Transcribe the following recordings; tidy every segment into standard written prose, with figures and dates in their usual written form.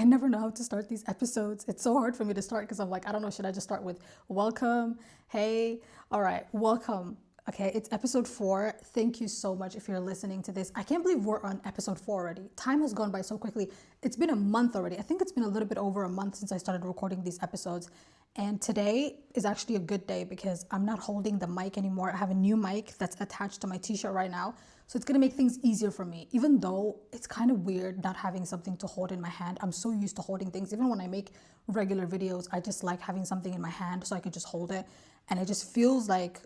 I never know how to start these episodes. It's so hard for me to start because I'm like, I don't know, should I just start with welcome? Hey, all right, welcome. Okay, it's episode 4. Thank you so much if you're listening to this. I can't believe we're on episode 4 already. Time has gone by so quickly. It's been a month already. I think it's been a little bit over a month since I started recording these episodes. And today is actually a good day because I'm not holding the mic anymore. I have a new mic that's attached to my t-shirt right now. So it's gonna make things easier for me, even though it's kind of weird not having something to hold in my hand. I'm so used to holding things. Even when I make regular videos, I just like having something in my hand so I can just hold it. And it just feels like,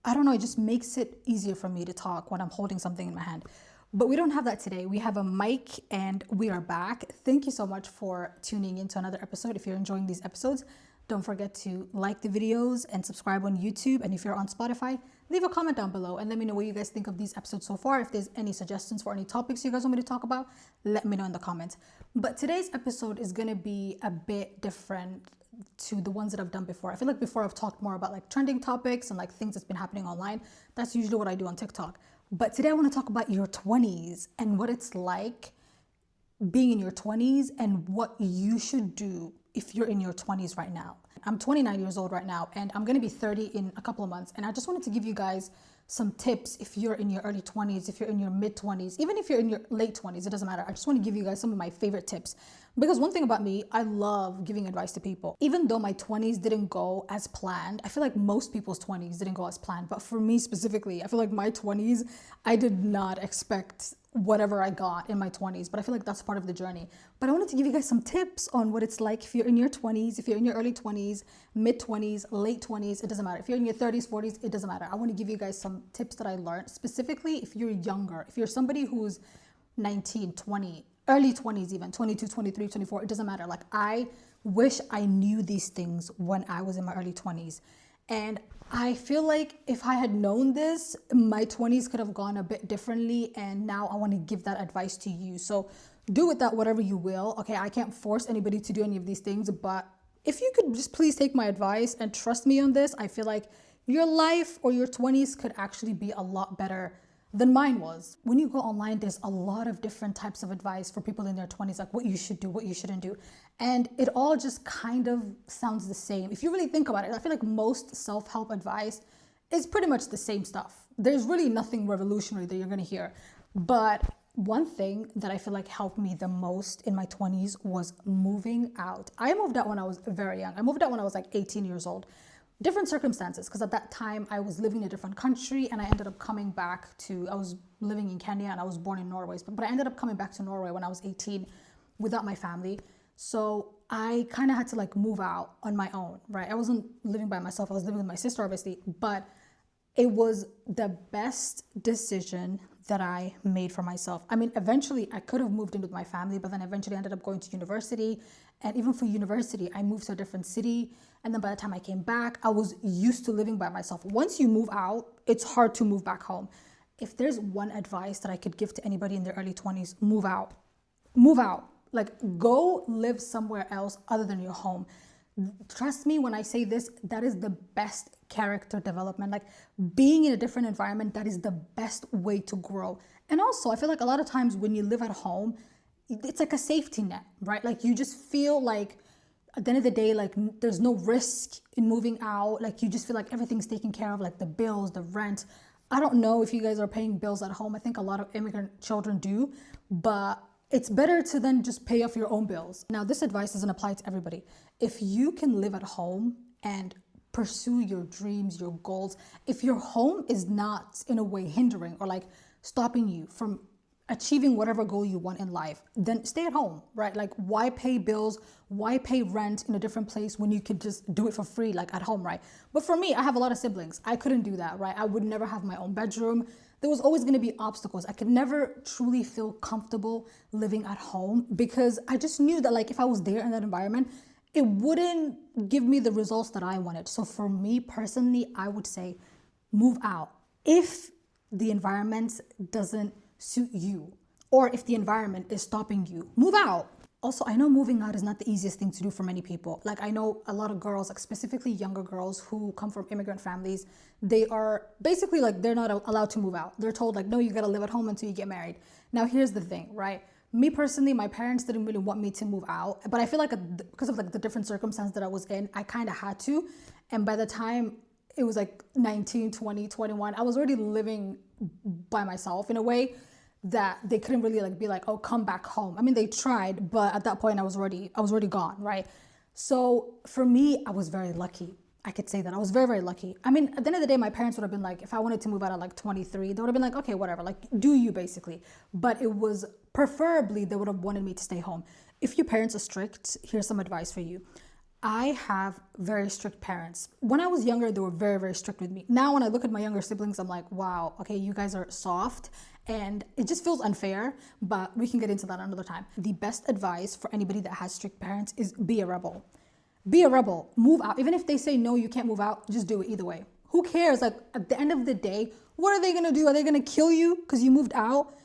I don't know, it just makes it easier for me to talk when I'm holding something in my hand. But we don't have that today. We have a mic and we are back. Thank you so much for tuning into another episode. If you're enjoying these episodes, don't forget to like the videos and subscribe on YouTube. And if you're on Spotify, leave a comment down below and let me know what you guys think of these episodes so far. If there's any suggestions for any topics you guys want me to talk about, let me know in the comments. But today's episode is going to be a bit different to the ones that I've done before. I feel like before I've talked more about like trending topics and like things that's been happening online. That's usually what I do on TikTok. But today I want to talk about your 20s and what it's like being in your 20s and what you should do if you're in your 20s right now. I'm 29 years old right now and I'm going to be 30 in a couple of months. And I just wanted to give you guys some tips if you're in your early 20s, if you're in your mid 20s, even if you're in your late 20s, it doesn't matter. I just want to give you guys some of my favorite tips. Because one thing about me, I love giving advice to people. Even though my 20s didn't go as planned, I feel like most people's 20s didn't go as planned. But for me specifically, I feel like my 20s, I did not expect whatever I got in my 20s, but I feel like that's part of the journey. But I wanted to give you guys some tips on what it's like if you're in your 20s, if you're in your early 20s, mid 20s, late 20s, it doesn't matter. If you're in your 30s, 40s, it doesn't matter. I want to give you guys some tips that I learned, specifically if you're younger, if you're somebody who's 19, 20, early 20s even, 22, 23, 24, it doesn't matter. Like I wish I knew these things when I was in my early 20s. And I feel like if I had known this, my 20s could have gone a bit differently. And now I want to give that advice to you. So do with that whatever you will. Okay, I can't force anybody to do any of these things, but if you could just please take my advice and trust me on this, I feel like your life or your 20s could actually be a lot better than mine was. When you go online, there's a lot of different types of advice for people in their 20s, like what you should do, what you shouldn't do. And it all just kind of sounds the same. If you really think about it, I feel like most self-help advice is pretty much the same stuff. There's really nothing revolutionary that you're gonna hear. But one thing that I feel like helped me the most in my 20s was moving out. I moved out when I was very young. I moved out when I was like 18 years old. Different circumstances, because at that time I was living in a different country and I ended up coming back to, I was living in Kenya and I was born in Norway, but I ended up coming back to Norway when I was 18 without my family. So I kind of had to like move out on my own, right? I wasn't living by myself. I was living with my sister, obviously, but it was the best decision that I made for myself. I mean, eventually I could have moved in with my family, but then eventually I ended up going to university. And even for university, I moved to a different city. And then by the time I came back, I was used to living by myself. Once you move out, it's hard to move back home. If there's one advice that I could give to anybody in their early 20s, move out. Move out. Like go live somewhere else other than your home. Trust me when I say this, that is the best character development. Like being in a different environment, that is the best way to grow. And also, I feel like a lot of times when you live at home, it's like a safety net, right? Like you just feel like at the end of the day, like there's no risk in moving out. Like you just feel like everything's taken care of, like the bills, the rent. I don't know if you guys are paying bills at home. I think a lot of immigrant children do, but it's better to then just pay off your own bills. Now, this advice doesn't apply to everybody. If you can live at home and pursue your dreams, your goals, if your home is not in a way hindering or like stopping you from achieving whatever goal you want in life, then stay at home, right? Like why pay bills? Why pay rent in a different place when you could just do it for free, like at home, right? But for me, I have a lot of siblings. I couldn't do that, right? I would never have my own bedroom. There was always going to be obstacles. I could never truly feel comfortable living at home because I just knew that like if I was there in that environment, it wouldn't give me the results that I wanted. So for me personally, I would say move out. If the environment doesn't suit you, or if the environment is stopping you, move out. Also, I know moving out is not the easiest thing to do for many people. Like I know a lot of girls, like specifically younger girls who come from immigrant families, they are basically like, they're not allowed to move out. They're told like, no, you gotta live at home until you get married. Now, here's the thing, right? Me personally, my parents didn't really want me to move out, but I feel like because of like the different circumstance that I was in, I kind of had to. And by the time it was like 19, 20, 21, I was already living by myself in a way that they couldn't really like be like, oh, come back home. I mean, they tried, but at that point I was already gone, right? So for me, I was very lucky. I could say that I was very, very lucky. I mean, at the end of the day, my parents would have been like, if I wanted to move out at like 23, they would have been like, okay, whatever, like do you basically. But it was preferably they would have wanted me to stay home. If your parents are strict, here's some advice for you. I have very strict parents. When I was younger, they were very, very strict with me. Now, when I look at my younger siblings, I'm like, wow, okay, you guys are soft. And it just feels unfair, but we can get into that another time. The best advice for anybody that has strict parents is be a rebel. Be a rebel. Move out. Even if they say, no, you can't move out, just do it either way. Who cares? Like, at the end of the day, what are they going to do? Are they going to kill you because you moved out?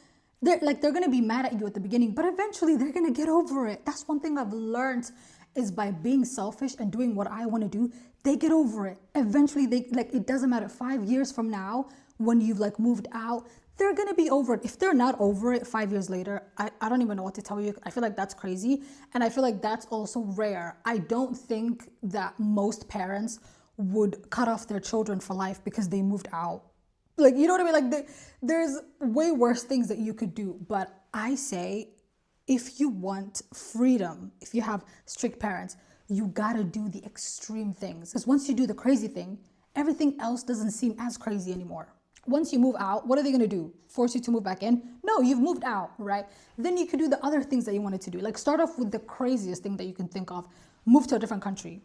They're going to be mad at you at the beginning, but eventually they're going to get over it. That's one thing I've learned is by being selfish and doing what I want to do, they get over it. Eventually, it doesn't matter. 5 years from now, when you've like moved out, they're going to be over it. If they're not over it 5 years later, I don't even know what to tell you. I feel like that's crazy. And I feel like that's also rare. I don't think that most parents would cut off their children for life because they moved out. Like, you know what I mean? Like, there's way worse things that you could do. But I say, if you want freedom, if you have strict parents, you gotta do the extreme things. Because once you do the crazy thing, everything else doesn't seem as crazy anymore. Once you move out, what are they gonna do? Force you to move back in? No, you've moved out, right? Then you can do the other things that you wanted to do. Like, start off with the craziest thing that you can think of. Move to a different country.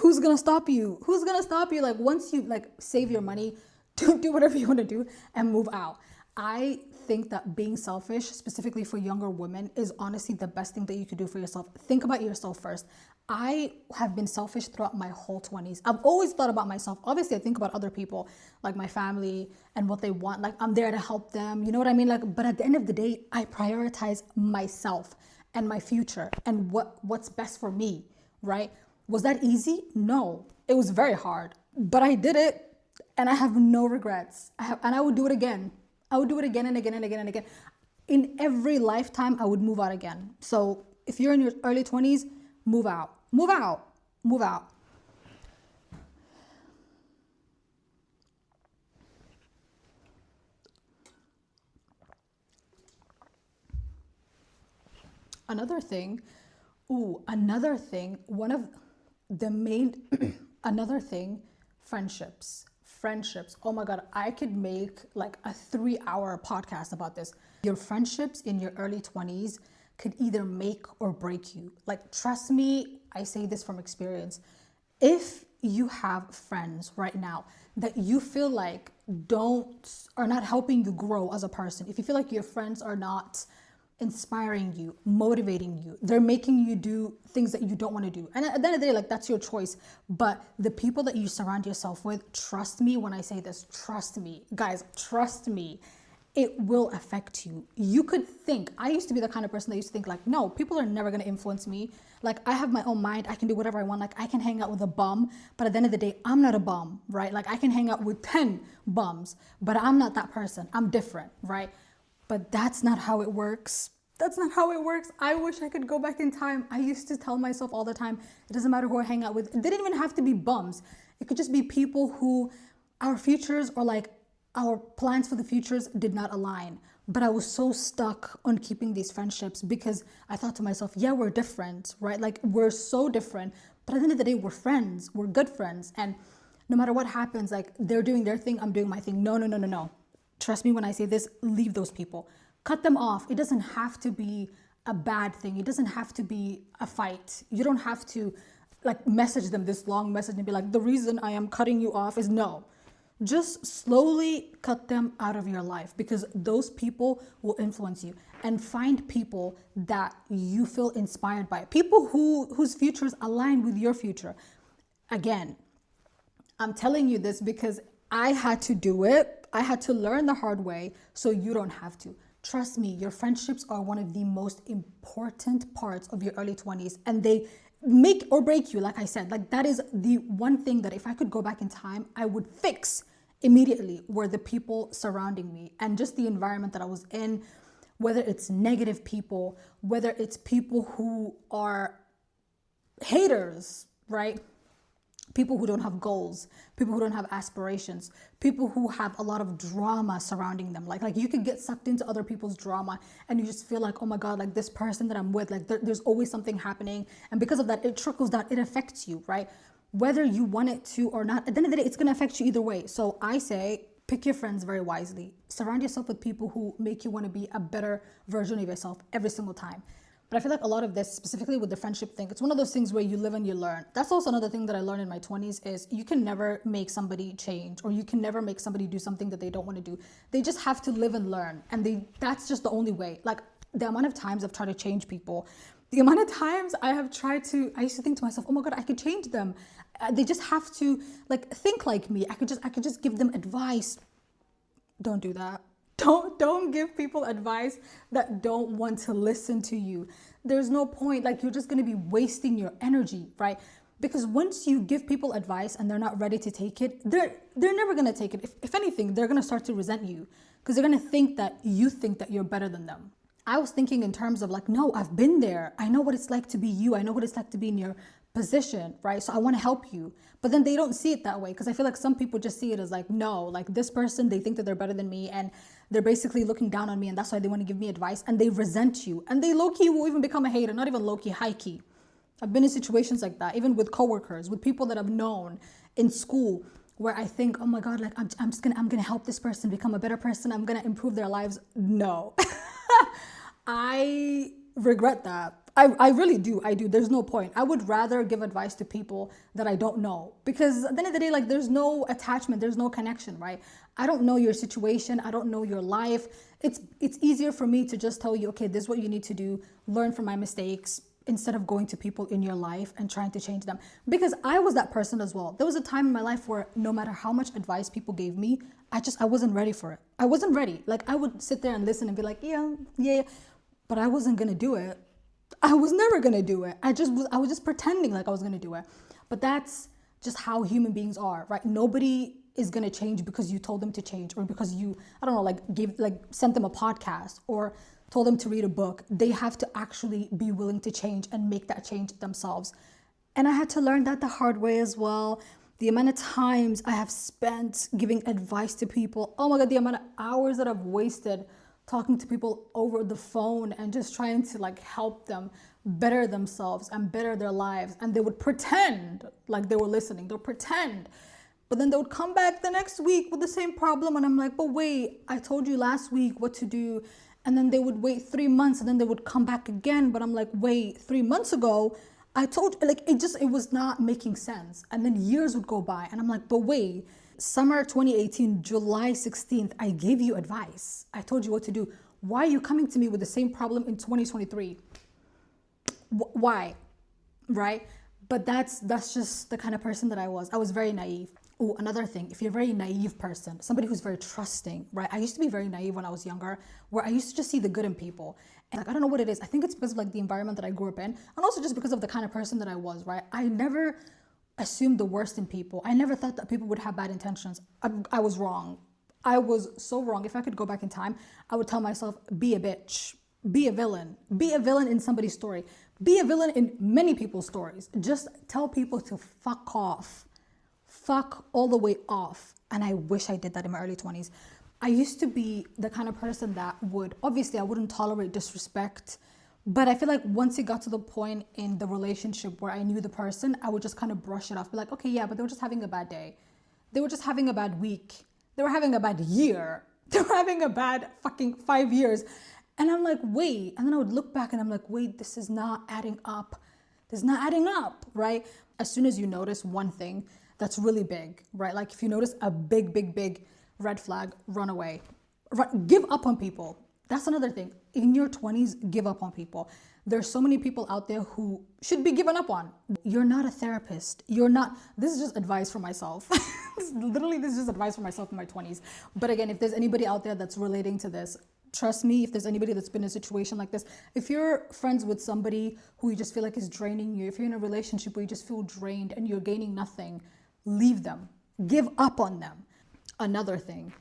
Who's gonna stop you? Who's gonna stop you? Like, once you like save your money, do whatever you want to do and move out. I think that being selfish, specifically for younger women, is honestly the best thing that you could do for yourself. Think about yourself first. I have been selfish throughout my whole 20s. I've always thought about myself. Obviously, I think about other people, like my family and what they want. Like, I'm there to help them. You know what I mean? Like, but at the end of the day, I prioritize myself and my future and what's best for me, right? Was that easy? No, it was very hard, but I did it. And I have no regrets. And I would do it again. I would do it again and again and again and again. In every lifetime, I would move out again. So if you're in your early 20s, move out. Move out. Move out. Another thing, one of the main, another thing, friendships. Oh my God, I could make like a 3-hour podcast about this. Your friendships in your early 20s could either make or break you. Like, trust me, I say this from experience. If you have friends right now that you feel like are not helping you grow as a person, if you feel like your friends are not inspiring you, motivating you, they're making you do things that you don't want to do, and at the end of the day, like, that's your choice. But the people that you surround yourself with, trust me when I say this, trust me, guys, trust me, it will affect you. You could think, I used to be the kind of person that used to think like, no, people are never going to influence me. Like, I have my own mind. I can do whatever I want. Like, I can hang out with a bum, but at the end of the day, I'm not a bum, right? Like, I can hang out with 10 bums, but I'm not that person. I'm different, right? But that's not how it works. That's not how it works. I wish I could go back in time. I used to tell myself all the time, it doesn't matter who I hang out with. It didn't even have to be bums. It could just be people who our futures or like our plans for the futures did not align. But I was so stuck on keeping these friendships because I thought to myself, yeah, we're different, right? Like, we're so different. But at the end of the day, we're friends. We're good friends. And no matter what happens, like, they're doing their thing, I'm doing my thing. No. Trust me when I say this, leave those people. Cut them off. It doesn't have to be a bad thing. It doesn't have to be a fight. You don't have to like message them this long message and be like, the reason I am cutting you off is no. Just slowly cut them out of your life because those people will influence you, and find people that you feel inspired by. People whose futures align with your future. Again, I'm telling you this because I had to do it. I had to learn the hard way so you don't have to. Trust me, your friendships are one of the most important parts of your early 20s, and they make or break you. Like I said, like, that is the one thing that if I could go back in time, I would fix immediately, were the people surrounding me and just the environment that I was in. whether it's negative people, whether it's people who are haters, right? People who don't have goals, people who don't have aspirations, people who have a lot of drama surrounding them. Like you could get sucked into other people's drama and you just feel like, oh my God, like this person that I'm with, like there's always something happening. And because of that, it trickles down, it affects you, right? Whether you want it to or not, at the end of the day, it's going to affect you either way. So I say, pick your friends very wisely. Surround yourself with people who make you want to be a better version of yourself every single time. But I feel like a lot of this, specifically with the friendship thing, it's one of those things where you live and you learn. That's also another thing that I learned in my 20s is you can never make somebody change, or you can never make somebody do something that they don't want to do. They just have to live and learn. And that's just the only way. Like the amount of times I've tried to change people, the amount of times I used to think to myself, oh my God, I could change them. They just have to like think like me. I could just give them advice. Don't do that. Don't give people advice that don't want to listen to you. There's no point. Like you're just going to be wasting your energy, right? Because once you give people advice and they're not ready to take it, they're never going to take it. If anything, they're going to start to resent you because they're going to think that you think that you're better than them. I was thinking in terms of like, no, I've been there. I know what it's like to be you. I know what it's like to be in your position, right? So I want to help you. But then they don't see it that way because I feel like some people just see it as like, no, like this person, they think that they're better than me and they're basically looking down on me and that's why they want to give me advice and they resent you. And they low-key will even become a hater, not even low-key, high-key. I've been in situations like that, even with coworkers, with people that I've known in school where I think, oh my God, like I'm gonna help this person become a better person. I'm gonna improve their lives. No, I regret that. I really do. I do. There's no point. I would rather give advice to people that I don't know because at the end of the day, like there's no attachment, there's no connection, right? I don't know your situation. I don't know your life. It's easier for me to just tell you, okay, this is what you need to do. Learn from my mistakes instead of going to people in your life and trying to change them. Because I was that person as well. There was a time in my life where no matter how much advice people gave me, I wasn't ready for it. I wasn't ready. Like I would sit there and listen and be like, yeah, but I wasn't going to do it. I was never going to do it. I was just pretending like I was going to do it. But that's just how human beings are, right? Nobody is going to change because you told them to change or because you, I don't know, sent them a podcast or told them to read a book. They have to actually be willing to change and make that change themselves. And I had to learn that the hard way as well. The amount of times I have spent giving advice to people. Oh my God, the amount of hours that I've wasted talking to people over the phone and just trying to like help them better themselves and better their lives. And they would pretend like they were listening. They'll pretend. But then they would come back the next week with the same problem. And I'm like, but wait, I told you last week what to do. And then they would wait 3 months and then they would come back again. But I'm like, wait, 3 months ago, I told you, like, it was not making sense. And then years would go by. And I'm like, but wait, summer 2018, July 16th, I gave you advice. I told you what to do. Why are you coming to me with the same problem in 2023? Why? Right? But that's just the kind of person that I was. I was very naive. Oh, another thing, if you're a very naive person, somebody who's very trusting, right? I used to be very naive when I was younger, where I used to just see the good in people. And like, I don't know what it is. I think it's because of like the environment that I grew up in, and also just because of the kind of person that I was, right? I never assumed the worst in people. I never thought that people would have bad intentions. I was wrong. I was so wrong. If I could go back in time, I would tell myself, be a bitch, be a villain in somebody's story, be a villain in many people's stories. Just tell people to fuck off. Fuck all the way off. And I wish I did that in my early 20s. I used to be the kind of person that obviously I wouldn't tolerate disrespect, but I feel like once it got to the point in the relationship where I knew the person, I would just kind of brush it off, be like, okay, yeah, but they were just having a bad day. They were just having a bad week. They were having a bad year. They were having a bad fucking 5 years. And I'm like, wait. And then I would look back and I'm like, wait, this is not adding up. This is not adding up, right? As soon as you notice one thing that's really big, right? Like if you notice a big red flag, run away. Give up on people. That's another thing. In your 20s, give up on people. There's so many people out there who should be given up on. You're not a therapist. This is just advice for myself. This is just advice for myself in my 20s. But again, if there's anybody out there that's relating to this, trust me, if there's anybody that's been in a situation like this, if you're friends with somebody who you just feel like is draining you, if you're in a relationship where you just feel drained and you're gaining nothing, leave them. Give up on them. Another thing,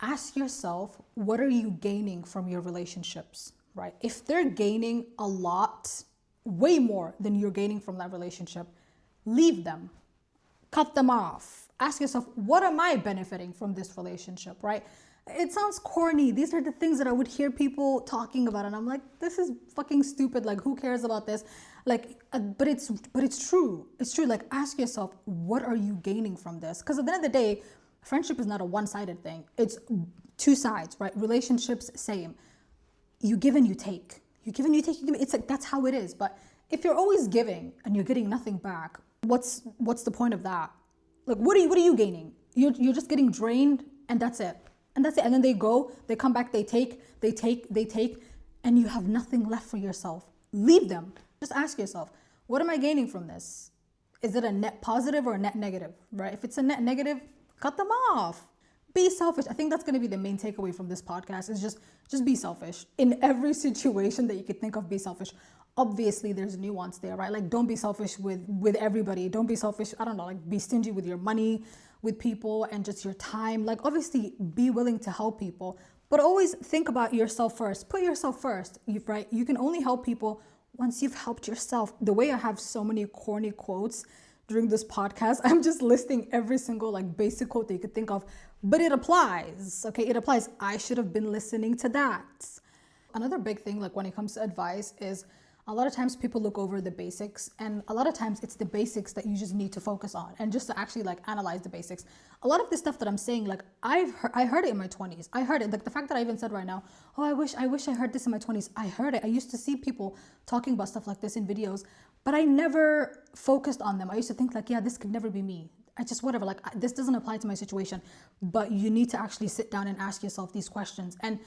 ask yourself, what are you gaining from your relationships, right? If they're gaining a lot, way more than you're gaining from that relationship, leave them, cut them off. Ask yourself, what am I benefiting from this relationship, right? It sounds corny. These are the things that I would hear people talking about, and I'm like, this is fucking stupid. Like, who cares about this? Like, but it's true. It's true. Like, ask yourself, what are you gaining from this? Because at the end of the day, friendship is not a one-sided thing. It's two sides, right? Relationships, same. You give and you take. You give and you take. You give. It's like, that's how it is. But if you're always giving and you're getting nothing back, what's the point of that? Like, what are you gaining? You're just getting drained, and that's it. And that's it. And then they come back, they take, and you have nothing left for yourself. Leave them. Just ask yourself, what am I gaining from this? Is it a net positive or a net negative, right? If it's a net negative, cut them off. Be selfish. I think that's going to be the main takeaway from this podcast, is just be selfish. In every situation that you could think of, be selfish. Obviously, there's a nuance there, right? Like, don't be selfish with everybody. Don't be selfish, I don't know, like, be stingy with your money, with people, and just your time. Like, obviously, be willing to help people, but always think about yourself first. Put yourself first, right? You can only help people once you've helped yourself. The way I have so many corny quotes during this podcast, I'm just listing every single like basic quote that you could think of, but it applies, okay? It applies. I should have been listening to that. Another big thing, like when it comes to advice, is a lot of times people look over the basics, and a lot of times it's the basics that you just need to focus on, and just to actually like analyze the basics. A lot of this stuff that I'm saying, like I heard it in my 20s. I heard it, like the fact that I even said right now, oh, I wish I heard this in my 20s. I heard it. I used to see people talking about stuff like this in videos, but I never focused on them. I used to think like, yeah, this could never be me. I just, whatever, like this doesn't apply to my situation. But you need to actually sit down and ask yourself these questions. And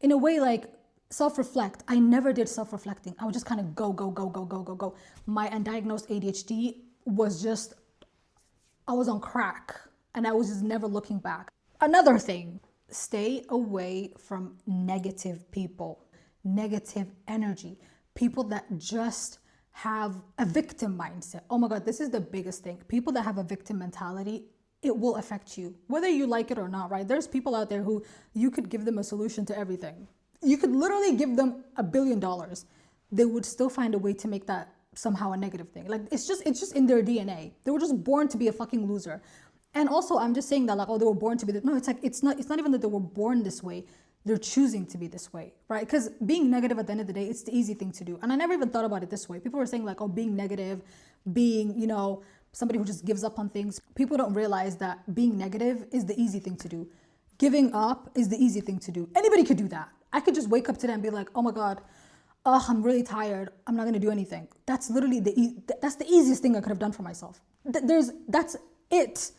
in a way, like, self-reflect. I never did self-reflecting. I would just kind of go. My undiagnosed ADHD was just, I was on crack, and I was just never looking back. Another thing, stay away from negative people, negative energy, people that just have a victim mindset. Oh my God, this is the biggest thing. People that have a victim mentality, it will affect you, whether you like it or not, right? There's people out there who you could give them a solution to everything. You could literally give them $1 billion. They would still find a way to make that somehow a negative thing. Like, it's just in their DNA. They were just born to be a fucking loser. And also, I'm just saying that like, oh, they were born to be no, it's like, it's not even that they were born this way. They're choosing to be this way, right? Because being negative at the end of the day, it's the easy thing to do. And I never even thought about it this way. People were saying like, oh, being negative, being, somebody who just gives up on things. People don't realize that being negative is the easy thing to do. Giving up is the easy thing to do. Anybody could do that. I could just wake up today and be like, oh my God, I'm really tired. I'm not gonna do anything. That's literally that's the easiest thing I could have done for myself. That's it.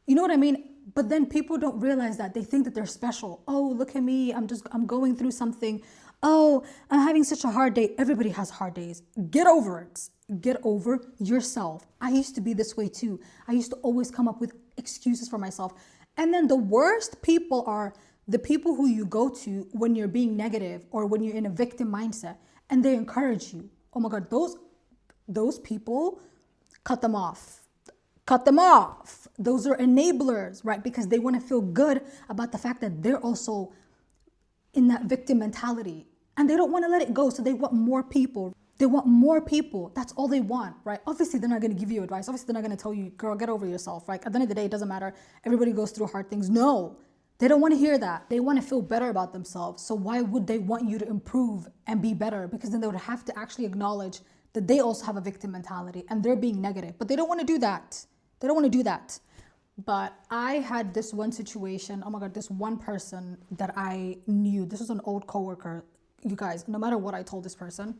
You know what I mean? But then people don't realize that. They think that they're special. Oh, look at me. I'm going through something. Oh, I'm having such a hard day. Everybody has hard days. Get over it. Get over yourself. I used to be this way too. I used to always come up with excuses for myself. And then the worst people are the people who you go to when you're being negative or when you're in a victim mindset, and they encourage you. Oh my God, those people, cut them off. Cut them off. Those are enablers, right? Because they want to feel good about the fact that they're also in that victim mentality, and they don't want to let it go. So they want more people. They want more people. That's all they want, right? Obviously, they're not going to give you advice. Obviously, they're not going to tell you, girl, get over yourself, right? At the end of the day, it doesn't matter. Everybody goes through hard things. No, they don't want to hear that. They want to feel better about themselves. So why would they want you to improve and be better? Because then they would have to actually acknowledge that they also have a victim mentality and they're being negative. But they don't want to do that. They don't want to do that. But I had this one situation. Oh my God, this one person that I knew. This was an old coworker. You guys, no matter what I told this person,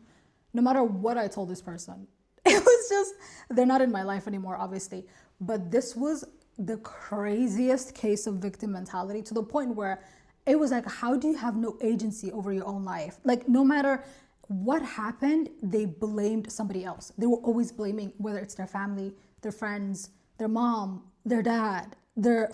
it was just, they're not in my life anymore, obviously. But this was the craziest case of victim mentality, to the point where it was like, how do you have no agency over your own life? Like, no matter what happened, they blamed somebody else. They were always blaming, whether it's their family, their friends, their mom, their dad, their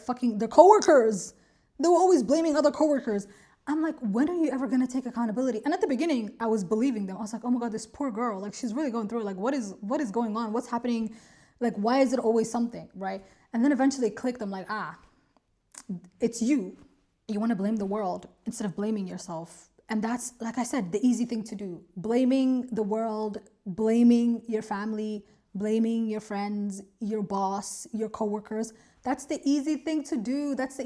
coworkers. They were always blaming other coworkers. I'm like, when are you ever going to take accountability? And at the beginning, I was believing them. I was like, oh my God, this poor girl, like, she's really going through it. Like, what is going on? What's happening? Like, why is it always something, right? And then eventually it clicked. I'm like, it's you. You want to blame the world instead of blaming yourself. And that's, like I said, the easy thing to do. Blaming the world, blaming your family, blaming your friends, your boss, your coworkers. That's the easy thing to do. That's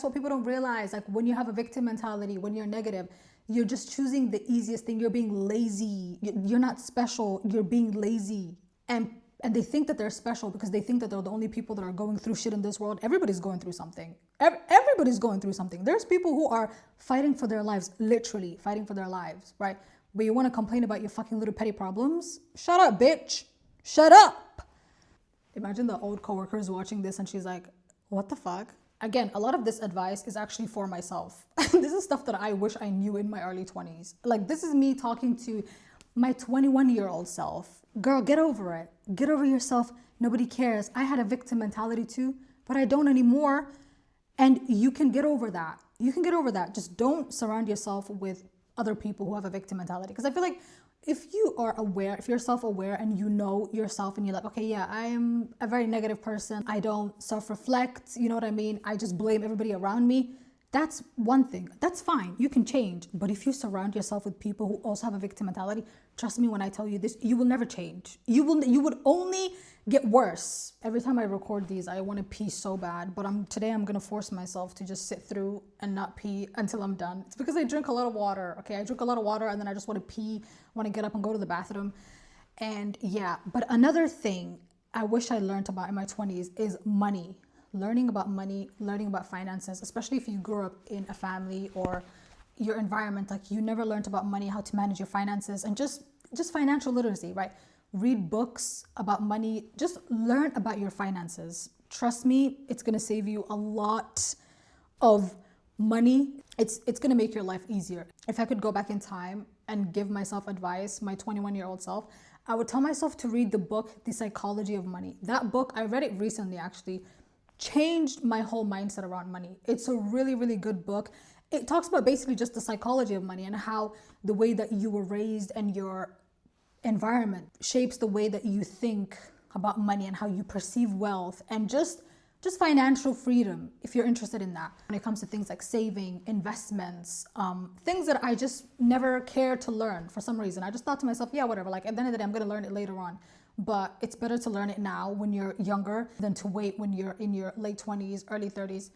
what people don't realize. Like when you have a victim mentality, when you're negative, you're just choosing the easiest thing. You're being lazy. You're not special. You're being lazy. And they think that they're special because they think that they're the only people that are going through shit in this world. Everybody's going through something. Everybody's going through something. There's people who are fighting for their lives, literally fighting for their lives, right? But you want to complain about your fucking little petty problems? Shut up, bitch. Shut up. Imagine the old coworkers watching this and she's like, what the fuck? Again, a lot of this advice is actually for myself. This is stuff that I wish I knew in my early 20s. Like this is me talking to my 21-year-old self. Girl, get over it. Get over yourself. Nobody cares. I had a victim mentality too, but I don't anymore. And you can get over that. You can get over that. Just don't surround yourself with other people who have a victim mentality. Because I feel like if you are aware, if you're self-aware and you know yourself and you're like, okay, yeah, I am a very negative person. I don't self-reflect. You know what I mean? I just blame everybody around me. That's one thing. That's fine. You can change. But if you surround yourself with people who also have a victim mentality, trust me when I tell you this, you will never change. You would only get worse. Every time I record these, I want to pee so bad. But today I'm going to force myself to just sit through and not pee until I'm done. It's because I drink a lot of water. Okay, I drink a lot of water and then I just want to pee, want to get up and go to the bathroom. And yeah, but another thing I wish I learned about in my 20s is money. Learning about money, learning about finances, especially if you grew up in a family or your environment, like you never learned about money, how to manage your finances, and just financial literacy, right? Read books about money, just learn about your finances. Trust me, it's gonna save you a lot of money. It's gonna make your life easier. If I could go back in time and give myself advice, my 21-year-old self, I would tell myself to read the book, The Psychology of Money. That book, I read it recently actually, changed my whole mindset around money. It's a really, really good book. It talks about basically just the psychology of money and how the way that you were raised and your environment shapes the way that you think about money and how you perceive wealth and just financial freedom, if you're interested in that. When it comes to things like saving, investments, things that I just never cared to learn for some reason. I just thought to myself, yeah, whatever, like at the end of the day, I'm gonna learn it later on. But it's better to learn it now when you're younger than to wait when you're in your late 20s, early 30s,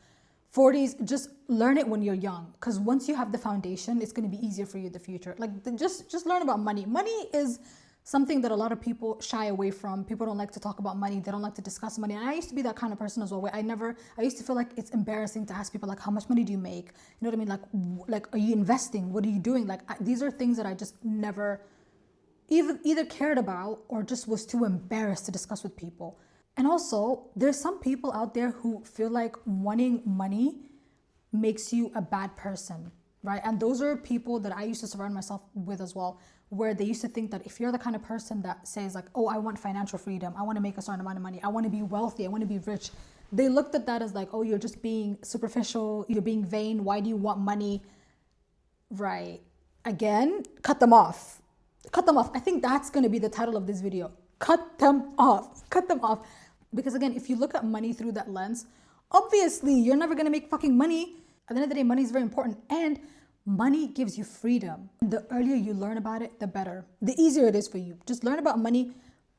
40s. Just learn it when you're young, because once you have the foundation, it's going to be easier for you in the future. Like just learn about money. Money is something that a lot of people shy away from. People don't like to talk about money. They don't like to discuss money. And I used to be that kind of person as well, where I used to feel like it's embarrassing to ask people like, how much money do you make? You know what I mean? Like are you investing? What are you doing? Like these are things that I just never either cared about or just was too embarrassed to discuss with people. And also, there's some people out there who feel like wanting money makes you a bad person, right? And those are people that I used to surround myself with as well, where they used to think that if you're the kind of person that says like, oh, I want financial freedom, I want to make a certain amount of money, I want to be wealthy, I want to be rich, they looked at that as like, oh, you're just being superficial, you're being vain, why do you want money? Right. Again, cut them off. Cut them off. I think that's going to be the title of this video. Cut them off. Cut them off. Because again, if you look at money through that lens, obviously you're never going to make fucking money. At the end of the day, money is very important. And money gives you freedom. The earlier you learn about it, the better. The easier it is for you. Just learn about money.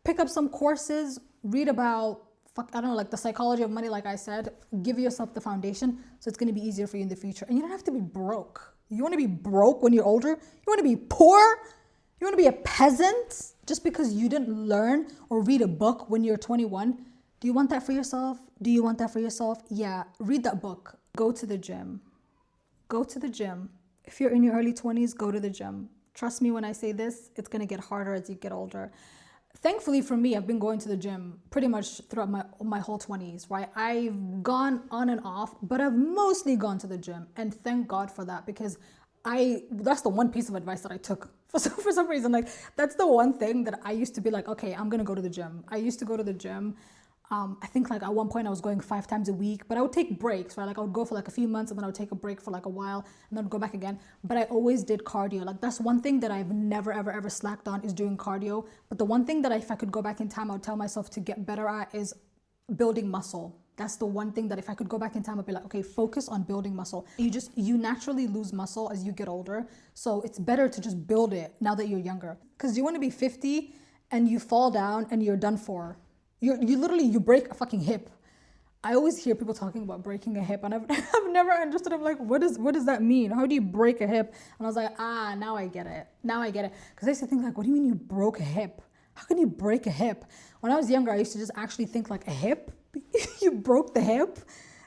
Pick up some courses. Read about, like the psychology of money, like I said. Give yourself the foundation so it's going to be easier for you in the future. And you don't have to be broke. You want to be broke when you're older? You want to be poor? You want to be a peasant just because you didn't learn or read a book when you're 21? Do you want that for yourself? Do you want that for yourself? Yeah, read that book. Go to the gym. Go to the gym. If you're in your early 20s, go to the gym. Trust me when I say this, it's going to get harder as you get older. Thankfully for me, I've been going to the gym pretty much throughout my whole 20s, right? I've gone on and off, but I've mostly gone to the gym. And thank God for that, because that's the one piece of advice that I took for some reason. Like that's the one thing that I used to be like, okay, I'm gonna go to the gym. I used to go to the gym. I think like at one point I was going 5 times a week, but I would take breaks, right? Like I would go for like a few months and then I would take a break for like a while and then I'd go back again. But I always did cardio. Like that's one thing that I've never, ever, ever slacked on is doing cardio. But the one thing that if I could go back in time, I would tell myself to get better at is building muscle. That's the one thing that if I could go back in time, I'd be like, okay, focus on building muscle. You naturally lose muscle as you get older. So it's better to just build it now that you're younger. Because you want to be 50 and you fall down and you're done for. You break a fucking hip. I always hear people talking about breaking a hip, and I've never understood. I'm like, what does that mean? How do you break a hip? And I was like, now I get it. Because I used to think like, what do you mean you broke a hip? How can you break a hip? When I was younger, I used to just actually think like, a hip? You broke the hip?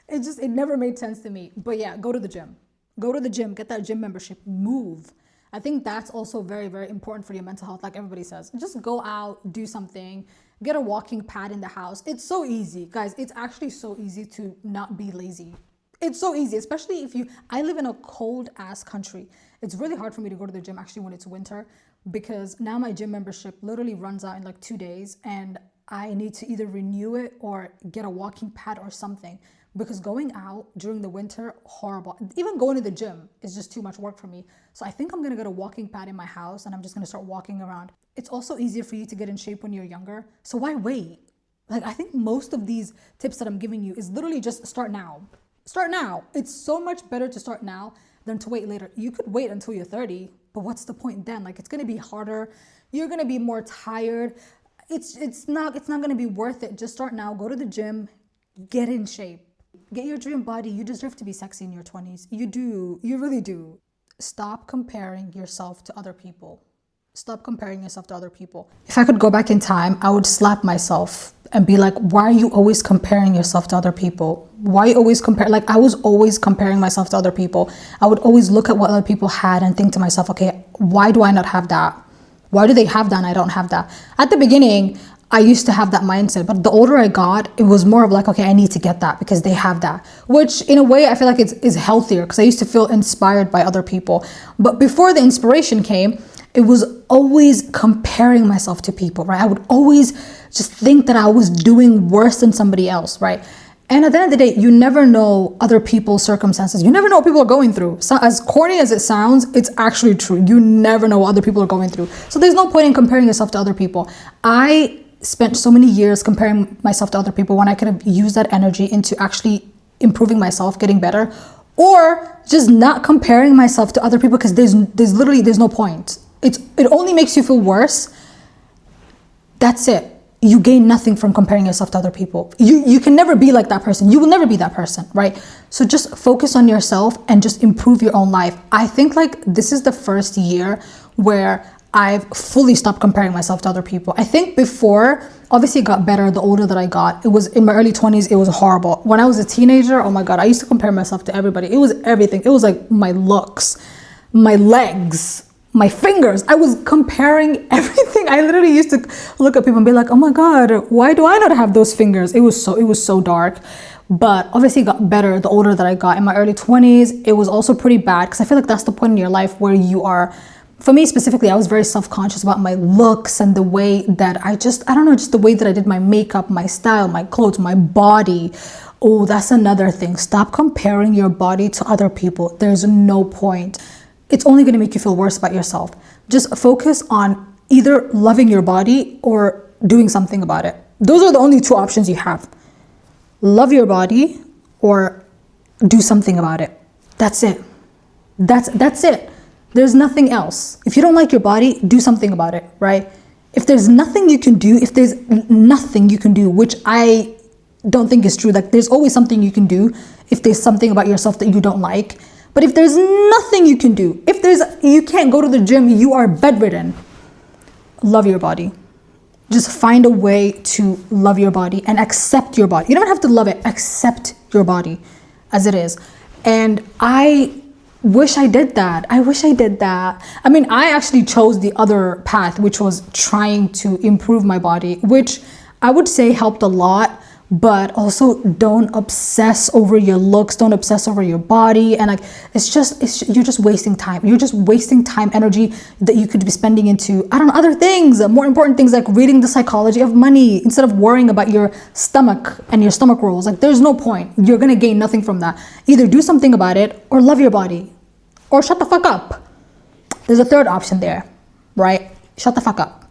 It never made sense to me. But yeah, go to the gym. Get that gym membership, move. I think that's also very, very important for your mental health. Like everybody says, just go out, do something, get a walking pad in the house. It's so easy, guys. It's actually so easy to not be lazy. It's so easy, especially I live in a cold ass country. It's really hard for me to go to the gym actually when it's winter, because now my gym membership literally runs out in like 2 days, and I need to either renew it or get a walking pad or something, because going out during the winter, horrible. Even going to the gym is just too much work for me. So I think I'm gonna get a walking pad in my house, and I'm just gonna start walking around. It's also easier for you to get in shape when you're younger. So why wait? Like, I think most of these tips that I'm giving you is literally just start now. Start now. It's so much better to start now than to wait later. You could wait until you're 30, but what's the point then? Like, it's gonna be harder. You're gonna be more tired. It's not gonna be worth it. Just start now. Go to the gym. Get in shape. Get your dream body. You deserve to be sexy in your 20s. You do. You really do. Stop comparing yourself to other people. Stop comparing yourself to other people. If I could go back in time, I would slap myself and be like, why are you always comparing yourself to other people? Why you always compare? Like, I was always comparing myself to other people. I would always look at what other people had and think to myself, okay, why do I not have that? Why do they have that and I don't have that? At the beginning, I used to have that mindset, but the older I got, it was more of like, okay, I need to get that because they have that, which in a way I feel like is healthier, because I used to feel inspired by other people. But before the inspiration came, it was always comparing myself to people, right? I would always just think that I was doing worse than somebody else, right? And at the end of the day, you never know other people's circumstances. You never know what people are going through. So as corny as it sounds, it's actually true. You never know what other people are going through. So there's no point in comparing yourself to other people. I spent so many years comparing myself to other people when I could have used that energy into actually improving myself, getting better, or just not comparing myself to other people, because there's no point. It only makes you feel worse. That's it. You gain nothing from comparing yourself to other people. You can never be like that person. You will never be that person, right? So just focus on yourself and just improve your own life. I think like this is the first year where I've fully stopped comparing myself to other people. I think before, obviously it got better the older that I got. It was in my early 20s, it was horrible. When I was a teenager, oh my God, I used to compare myself to everybody. It was everything. It was like my looks, my legs, my fingers. I was comparing everything. I literally used to look at people and be like, oh my God, why do I not have those fingers? It was so dark. But obviously it got better the older that I got. In my early 20s, it was also pretty bad, because I feel like that's the point in your life where you are, for me specifically, I was very self-conscious about my looks and the way that just the way that I did my makeup, my style, my clothes, my body. Oh, that's another thing. Stop comparing your body to other people. There's no point. It's only going to make you feel worse about yourself. Just focus on either loving your body or doing something about it. Those are the only two options you have. Love your body or do something about it. That's it. That's it. There's nothing else. If you don't like your body, do something about it, right? If there's nothing you can do, which I don't think is true, like there's always something you can do if there's something about yourself that you don't like. But if there's nothing you can do, you can't go to the gym, you are bedridden, love your body. Just find a way to love your body and accept your body. You don't have to love it, accept your body as it is. And I wish I did that. I mean, I actually chose the other path, which was trying to improve my body, which I would say helped a lot. But also don't obsess over your looks, don't obsess over your body. And like, you're just wasting time. You're just wasting time, energy that you could be spending into, other things, more important things, like reading the psychology of money instead of worrying about your stomach and your stomach rolls. Like, there's no point. You're going to gain nothing from that. Either do something about it or love your body or shut the fuck up. There's a third option there, right? Shut the fuck up.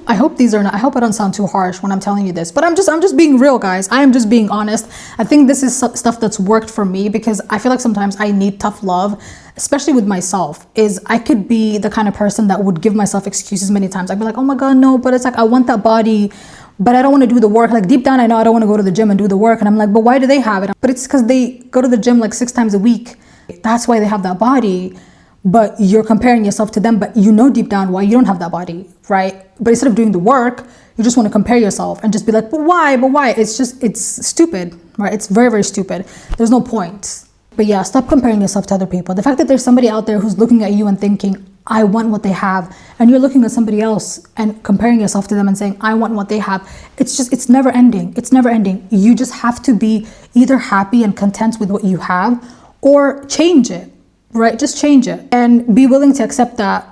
I hope these are not, I hope I don't sound too harsh when I'm telling you this, but I'm just being real, guys. I am just being honest. I think this is stuff that's worked for me, because I feel like sometimes I need tough love, especially with myself. Is I could be the kind of person that would give myself excuses many times. I'd be like, oh my God, no, but it's like, I want that body, but I don't want to do the work. Like deep down, I know I don't want to go to the gym and do the work. And I'm like, but why do they have it? But it's because they go to the gym like 6 times a week. That's why they have that body. But you're comparing yourself to them, but you know deep down why you don't have that body, right? But instead of doing the work, you just want to compare yourself and just be like, but why? But why? It's stupid, right? It's very, very stupid. There's no point. But yeah, stop comparing yourself to other people. The fact that there's somebody out there who's looking at you and thinking, I want what they have, and you're looking at somebody else and comparing yourself to them and saying, I want what they have. It's never ending. It's never ending. You just have to be either happy and content with what you have, or change it, right? Just change it and be willing to accept that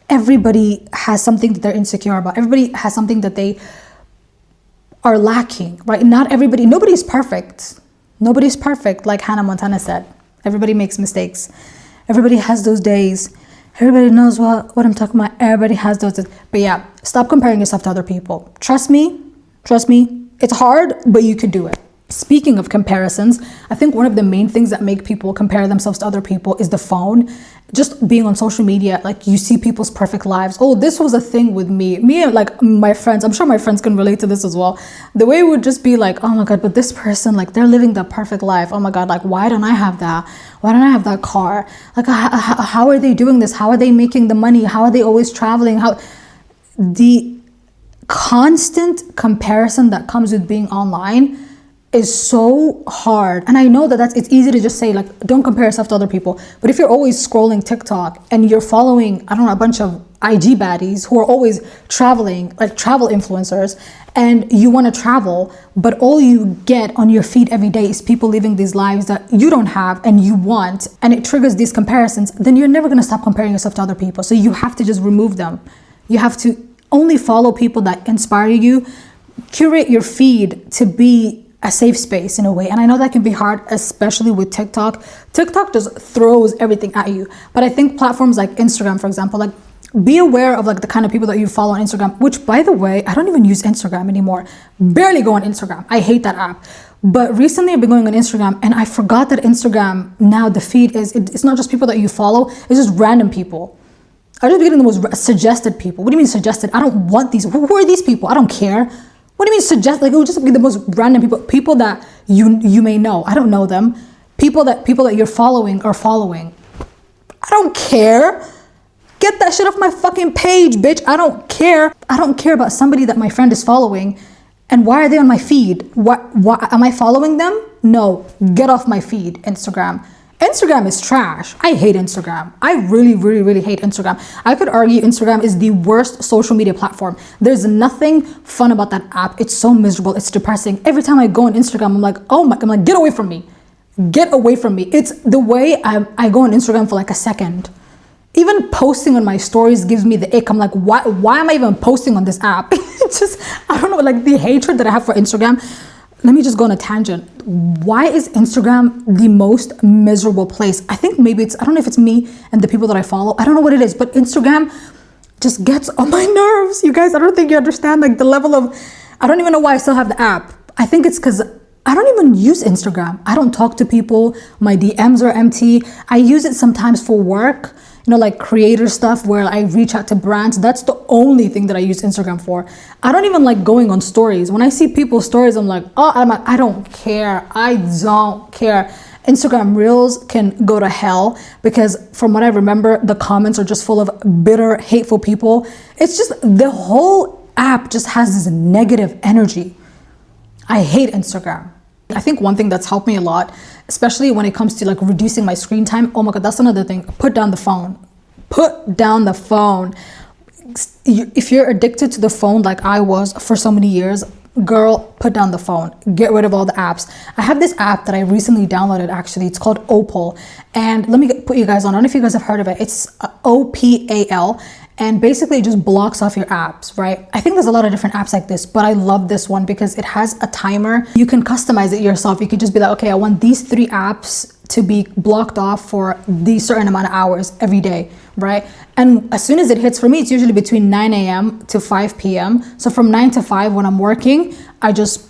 everybody has something that they're insecure about. Everybody has something that they are lacking, right? Nobody's perfect. Nobody's perfect. Like Hannah Montana said, everybody makes mistakes. Everybody has those days. Everybody knows what I'm talking about. Everybody has those days. But yeah, stop comparing yourself to other people. Trust me. It's hard, but you could do it. Speaking of comparisons, I think one of the main things that make people compare themselves to other people is the phone. Just being on social media, like you see people's perfect lives. Oh, this was a thing with me and like my friends. I'm sure my friends can relate to this as well. The way it would just be like, oh my God, but this person, like they're living the perfect life. Oh my God, like why don't I have that? Why don't I have that car? Like how are they doing this? How are they making the money? How are they always traveling? How the constant comparison that comes with being online is so hard. And I know that it's easy to just say like, don't compare yourself to other people. But if you're always scrolling TikTok and you're following, I don't know, a bunch of IG baddies who are always traveling, like travel influencers, and you want to travel, but all you get on your feed every day is people living these lives that you don't have and you want, and it triggers these comparisons, then you're never going to stop comparing yourself to other people. So you have to just remove them. You have to only follow people that inspire you. Curate your feed to be a safe space in a way. And I know that can be hard, especially with TikTok. TikTok just throws everything at you. But I think platforms like Instagram, for example, like be aware of like the kind of people that you follow on Instagram, which by the way, I don't even use Instagram anymore. Barely go on Instagram. I hate that app. But recently I've been going on Instagram and I forgot that Instagram now the feed it's not just people that you follow, it's just random people. I just be getting the most suggested people. What do you mean suggested? I don't want these. Who are these people? I don't care. What do you mean suggest? Like it would just be the most random people that you may know. I don't know them. People that you're following are following. I don't care. Get that shit off my fucking page, bitch. I don't care. I don't care about somebody that my friend is following. And why are they on my feed? Why am I following them? No, get off my feed, Instagram. Instagram is trash. I hate Instagram. I really, really, really hate Instagram. I could argue Instagram is the worst social media platform. There's nothing fun about that app. It's so miserable. It's depressing. Every time I go on Instagram, I'm like, I'm like, get away from me. Get away from me. It's the way I go on Instagram for like a second. Even posting on my stories gives me the ick. I'm like, why am I even posting on this app? It's just, I don't know, like the hatred that I have for Instagram. Let me just go on a tangent. Why is Instagram the most miserable place? I think maybe I don't know if it's me and the people that I follow. I don't know what it is, but Instagram just gets on my nerves. You guys, I don't think you understand like the level of, I don't even know why I still have the app. I think it's because I don't even use Instagram. I don't talk to people. My DMs are empty. I use it sometimes for work. You know, like creator stuff where I reach out to brands. That's the only thing that I use Instagram for. I don't even like going on stories. When I see people's stories, I'm like, I don't care. I don't care. Instagram Reels can go to hell because from what I remember, the comments are just full of bitter, hateful people. It's just the whole app just has this negative energy. I hate Instagram. I think one thing that's helped me a lot, especially when it comes to like reducing my screen time. Oh my God, that's another thing. Put down the phone. Put down the phone. If you're addicted to the phone like I was for so many years, girl, put down the phone. Get rid of all the apps. I have this app that I recently downloaded actually. It's called Opal. And let me put you guys on. I don't know if you guys have heard of it. It's OPAL. And basically it just blocks off your apps, right? I think there's a lot of different apps like this, but I love this one because it has a timer. You can customize it yourself. You could just be like, okay, I want these 3 apps to be blocked off for the certain amount of hours every day, right? And as soon as it hits, for me, it's usually between 9 a.m. to 5 p.m. So from 9 to 5 when I'm working, I just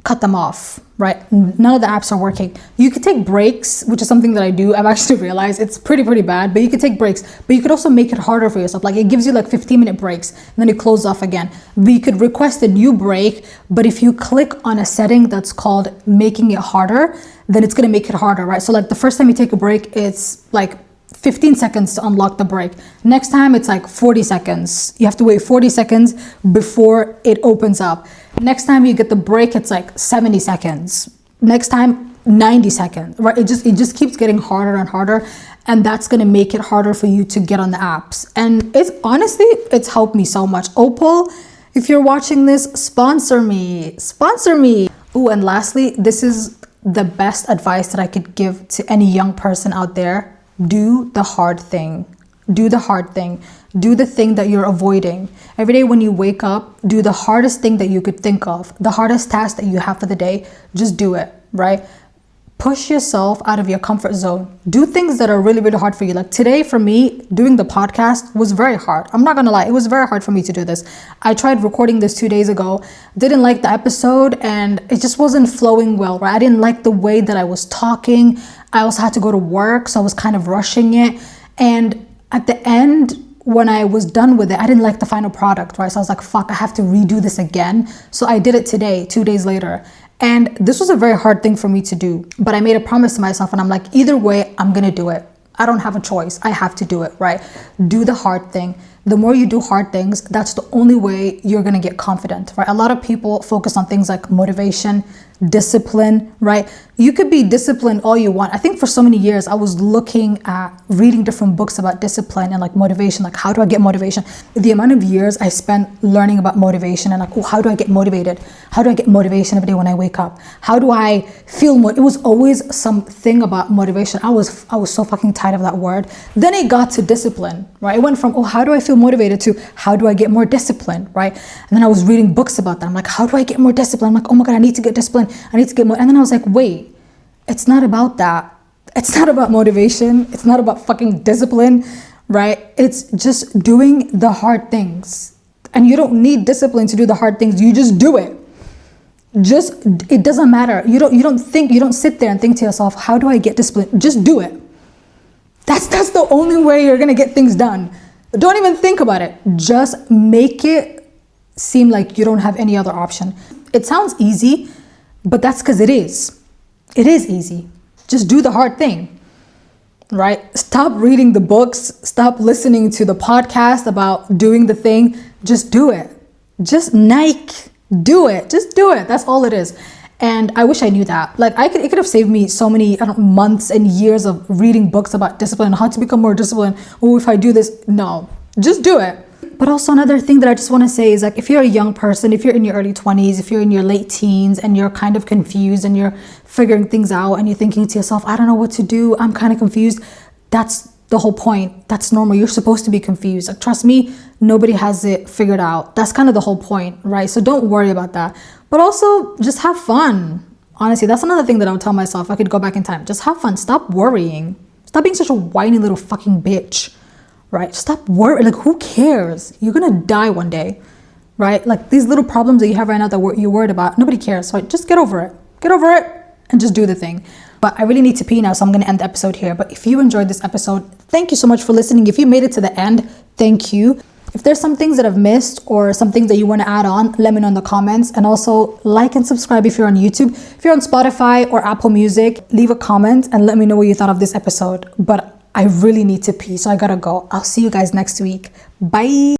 cut them off, right? None of the apps are working. You could take breaks, which is something that I do. I've actually realized it's pretty bad, but you could take breaks, but you could also make it harder for yourself. Like it gives you like 15-minute breaks and then you close off again. But you could request a new break, but if you click on a setting that's called making it harder, then it's gonna make it harder, right? So like the first time you take a break, it's like 15 seconds to unlock the break. Next time it's like 40 seconds. You have to wait 40 seconds before it opens up. Next time you get the break, it's like 70 seconds. Next time, 90 seconds, right? It just keeps getting harder and harder. And that's gonna make it harder for you to get on the apps. And it's honestly, it's helped me so much. Opal, if you're watching this, sponsor me. Oh, and lastly, this is the best advice that I could give to any young person out there. Do the hard thing. Do the hard thing. Do the thing that you're avoiding. Every day when you wake up, do the hardest thing that you could think of. The hardest task that you have for the day, just do it, right? Push yourself out of your comfort zone. Do things that are really hard for you. Like today for me, doing the podcast was very hard. I'm not gonna lie, it was very hard for me to do this. I tried recording this 2 days ago, didn't like the episode, and it just wasn't flowing well, right? I didn't like the way that I was talking. I also had to go to work, so I was kind of rushing it. And at the end, when I was done with it, I didn't like the final product, right? So I was like, fuck, I have to redo this again. So I did it today, 2 days later. And this was a very hard thing for me to do, but I made a promise to myself and I'm like, either way, I'm gonna do it. I don't have a choice. I have to do it, right? Do the hard thing. The more you do hard things, that's the only way you're gonna get confident, right? A lot of people focus on things like motivation, discipline, right? You could be disciplined all you want. I think for so many years, I was looking at reading different books about discipline and like motivation, like how do I get motivation? The amount of years I spent learning about motivation and like, oh, how do I get motivated? How do I get motivation every day when I wake up? How do I feel more? It was always something about motivation. I was so fucking tired of that word. Then it got to discipline, right? It went from, oh, how do I feel motivated to how do I get more disciplined, right? And then I was reading books about that. I'm like, how do I get more discipline? I'm like, oh my God, I need to get disciplined. I need to get more. And then I was like, wait, it's not about that. It's not about motivation. It's not about fucking discipline, right? It's just doing the hard things. And you don't need discipline to do the hard things. You just do it. It doesn't matter. You don't sit there and think to yourself, how do I get discipline? Just do it. That's the only way you're gonna get things done. Don't even think about it. Just make it seem like you don't have any other option. It sounds easy, but that's because it is. It is easy. Just do the hard thing, right? Stop reading the books. Stop listening to the podcast about doing the thing. Just do it. Just do it. Just do it. That's all it is. And I wish I knew that. Like it could have saved me so many months and years of reading books about discipline, how to become more disciplined. Oh, if I do this, no, just do it. But also another thing that I just want to say is like, if you're a young person, if you're in your early 20s, if you're in your late teens and you're kind of confused and you're figuring things out and you're thinking to yourself, I don't know what to do, I'm kind of confused. That's the whole point. That's normal. You're supposed to be confused. Like, trust me, nobody has it figured out. That's kind of the whole point, right? So don't worry about that. But also just have fun. Honestly, that's another thing that I would tell myself. I could go back in time. Just have fun. Stop worrying. Stop being such a whiny little fucking bitch, right? Stop worrying. Like, who cares? You're going to die one day, right? Like these little problems that you have right now that you're worried about, nobody cares. So just get over it. Get over it and just do the thing. But I really need to pee now, so I'm going to end the episode here. But if you enjoyed this episode, thank you so much for listening. If you made it to the end, thank you. If there's some things that I've missed or some things that you want to add on, let me know in the comments. And also like and subscribe if you're on YouTube. If you're on Spotify or Apple Music, leave a comment and let me know what you thought of this episode. But I really need to pee, so I gotta go. I'll see you guys next week. Bye.